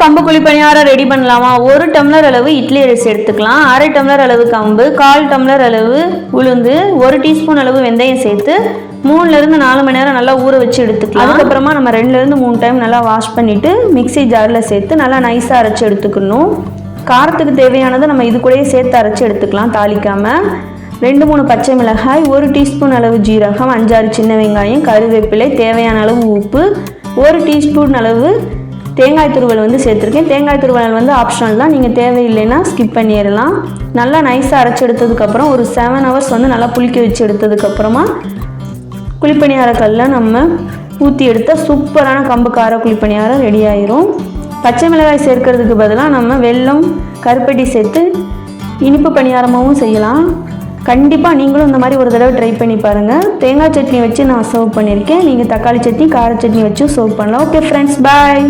கம்பு குழிப்பணியாரம் ரெடி பண்ணலாமா? 1 டம்ளர் அளவு இட்லி அரிசி எடுத்துக்கலாம். 1/2 டம்ளர் அளவு கம்பு, 1/4 டம்ளர் அளவு உளுந்து, 1 டீஸ்பூன் அளவு வெந்தயம் சேர்த்து 3லேருந்து 4 மணி நேரம் நல்லா ஊற வச்சு எடுத்துக்கலாம். அதுக்கப்புறமா நம்ம 2லேருந்து 3 டைம் நல்லா வாஷ் பண்ணிவிட்டு மிக்சி ஜாரில் சேர்த்து நல்லா நைஸாக அரைச்சி எடுத்துக்கணும். காரத்துக்கு தேவையானதை நம்ம இது கூடயே சேர்த்து அரைச்சி எடுத்துக்கலாம் தாளிக்காமல். 2-3 பச்சை மிளகாய், 1 டீஸ்பூன் அளவு ஜீரகம், 5-6 சின்ன வெங்காயம், கருவேப்பிலை, தேவையான அளவு உப்பு, 1 டீஸ்பூன் அளவு தேங்காய் துருவல் சேர்த்துருக்கேன். தேங்காய் துருவல் ஆப்ஷனல் தான், நீங்கள் தேவையில்லைன்னா ஸ்கிப் பண்ணிடலாம். நல்லா நைஸாக அரைச்சி எடுத்ததுக்கப்புறம் ஒரு 7 ஹவர்ஸ் நல்லா புளிக்க வச்சு எடுத்ததுக்கப்புறமா குழிப்பணியார கல்லில் நம்ம ஊற்றி எடுத்தால் சூப்பரான கம்பு கார குழிப்பணியாரம் ரெடி ஆயிரும். பச்சை மிளகாய் சேர்க்கறதுக்கு பதிலாக நம்ம வெல்லம், கருப்பட்டி சேர்த்து இனிப்பு பணியாரமாகவும் செய்யலாம். கண்டிப்பாக நீங்களும் இந்த மாதிரி ஒரு தடவை ட்ரை பண்ணி பாருங்கள். தேங்காய் சட்னி வச்சு நான் சர்வ் பண்ணியிருக்கேன். நீங்கள் தக்காளி சட்னி, கார சட்னி வச்சு சர்வ் பண்ணலாம். ஓகே ஃப்ரெண்ட்ஸ், பாய்.